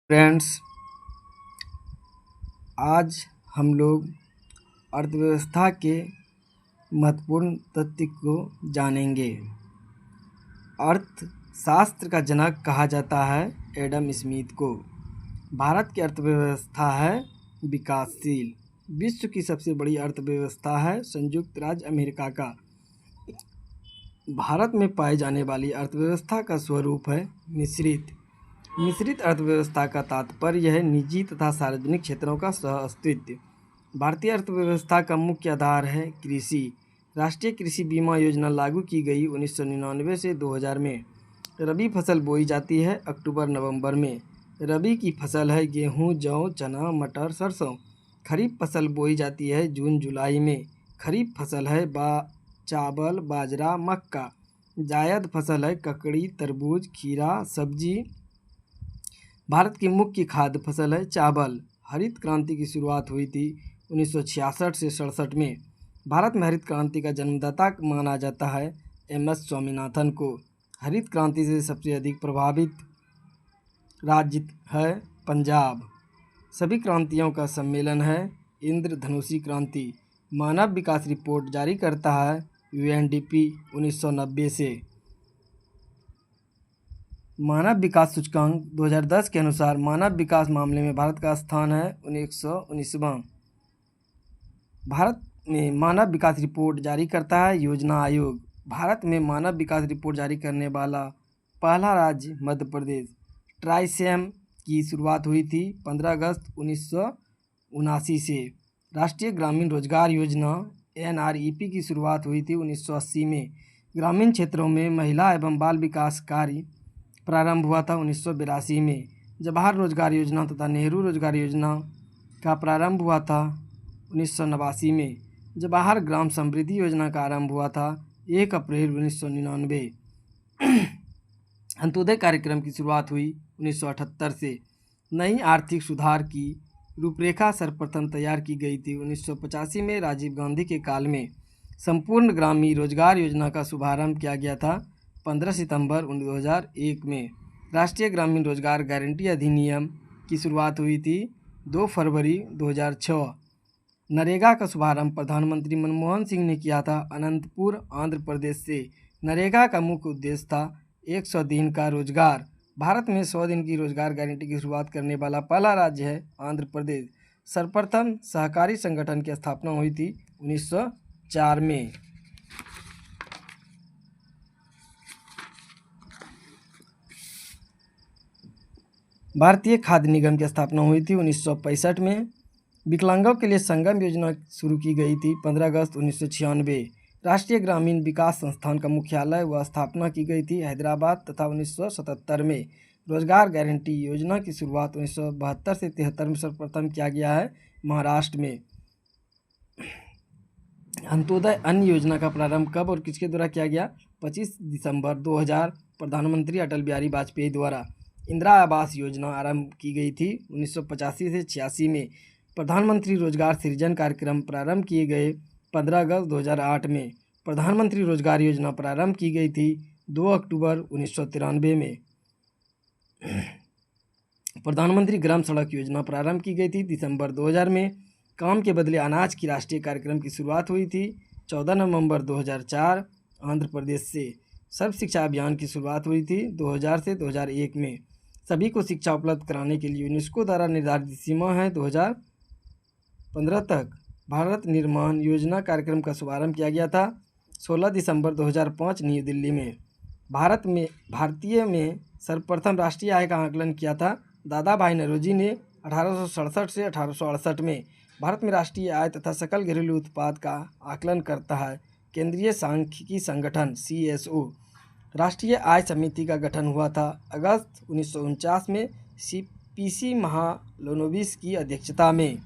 Friends, आज हम लोग अर्थव्यवस्था के महत्वपूर्ण तथ्य को जानेंगे। अर्थशास्त्र का जनक कहा जाता है एडम स्मिथ को। भारत की अर्थव्यवस्था है विकासशील। विश्व की सबसे बड़ी अर्थव्यवस्था है संयुक्त राज्य अमेरिका का। भारत में पाई जाने वाली अर्थव्यवस्था का स्वरूप है मिश्रित अर्थव्यवस्था का तात्पर्य है निजी तथा सार्वजनिक क्षेत्रों का सह अस्तित्व। भारतीय अर्थव्यवस्था का मुख्य आधार है कृषि। राष्ट्रीय कृषि बीमा योजना लागू की गई 1999 से 2000 में। रबी फसल बोई जाती है अक्टूबर-नवंबर में। रबी की फसल है गेहूँ, जौ, चना, मटर, सरसों। खरीफ फसल बोई जाती है जून-जुलाई में। खरीफ फसल है चावल, बाजरा, मक्का। जायद फसल है ककड़ी, तरबूज, खीरा, सब्जी। भारत की मुख्य खाद्य फसल है चावल। हरित क्रांति की शुरुआत हुई थी 1966 से 67 में। भारत में हरित क्रांति का जन्मदाता माना जाता है एम.एस. स्वामीनाथन को। हरित क्रांति से सबसे अधिक प्रभावित राज्य है पंजाब। सभी क्रांतियों का सम्मेलन है इंद्रधनुषी क्रांति। मानव विकास रिपोर्ट जारी करता है यूएनडीपी 1990 से। मानव विकास सूचकांक 2010 के अनुसार मानव विकास मामले में भारत का स्थान है 119वां। भारत में मानव विकास रिपोर्ट जारी करता है योजना आयोग। भारत में मानव विकास रिपोर्ट जारी करने वाला पहला राज्य मध्य प्रदेश। ट्राइसेम की शुरुआत हुई थी 15 अगस्त 1979 से। राष्ट्रीय ग्रामीण रोजगार योजना NREP की शुरुआत हुई थी 1980 में। ग्रामीण क्षेत्रों में महिला एवं बाल विकास कार्य प्रारंभ हुआ था 1982 में। जवाहर रोजगार योजना तथा नेहरू रोजगार योजना का प्रारंभ हुआ था 1989 में। जवाहर ग्राम समृद्धि योजना का आरंभ हुआ था 1 अप्रैल 1999। अंत्योदय कार्यक्रम की शुरुआत हुई 1978 से। नई आर्थिक सुधार की रूपरेखा सर्वप्रथम तैयार की गई थी 1985 में राजीव गांधी के काल में। संपूर्ण ग्रामीण रोजगार योजना का शुभारंभ किया गया था 15 सितंबर 2001 में। राष्ट्रीय ग्रामीण रोजगार गारंटी अधिनियम की शुरुआत हुई थी 2 फरवरी 2006। नरेगा का शुभारंभ प्रधानमंत्री मनमोहन सिंह ने किया था अनंतपुर, आंध्र प्रदेश से। नरेगा का मुख्य उद्देश्य था 100 दिन का रोजगार। भारत में 100 दिन की रोजगार गारंटी की शुरुआत करने वाला पहला राज्य है आंध्र प्रदेश। सर्वप्रथम सहकारी संगठन की स्थापना हुई थी 1904 में। भारतीय खाद्य निगम की स्थापना हुई थी 1965 में। विकलांगों के लिए संगम योजना शुरू की गई थी 15 अगस्त 1996। राष्ट्रीय ग्रामीण विकास संस्थान का मुख्यालय व स्थापना की गई थी हैदराबाद तथा 1977 में। रोजगार गारंटी योजना की शुरुआत 1972 से 73 में सर्वप्रथम किया गया है महाराष्ट्र में। अंत्योदय अन्न योजना का प्रारंभ कब और किसके द्वारा किया गया? 25 दिसंबर 2000 प्रधानमंत्री अटल बिहारी वाजपेयी द्वारा। इंदिरा आवास योजना आरंभ की गई थी 1985 से 86 में। प्रधानमंत्री रोजगार सृजन कार्यक्रम प्रारंभ किए गए 15 अगस्त 2008 में। प्रधानमंत्री रोजगार योजना प्रारंभ की गई थी 2 अक्टूबर 1993 में। प्रधानमंत्री ग्राम सड़क योजना प्रारंभ की गई थी दिसंबर 2000 में। काम के बदले अनाज की राष्ट्रीय कार्यक्रम की शुरुआत हुई थी 14 नवंबर 2004 आंध्र प्रदेश से। सर्व शिक्षा अभियान की शुरुआत हुई थी 2000 से 2001 में। सभी को शिक्षा उपलब्ध कराने के लिए यूनेस्को द्वारा निर्धारित सीमा है 2015 तक। भारत निर्माण योजना कार्यक्रम का शुभारंभ किया गया था 16 दिसंबर 2005 नई दिल्ली में। भारतीय में सर्वप्रथम राष्ट्रीय आय का आकलन किया था दादा भाई नौरोजी ने 1867 से 1868 में। भारत में राष्ट्रीय आय तथा सकल घरेलू उत्पाद का आकलन करता है केंद्रीय सांख्यिकी संगठन CSO। राष्ट्रीय आय समिति का गठन हुआ था अगस्त 1949 में CPC महालनोबिस की अध्यक्षता में।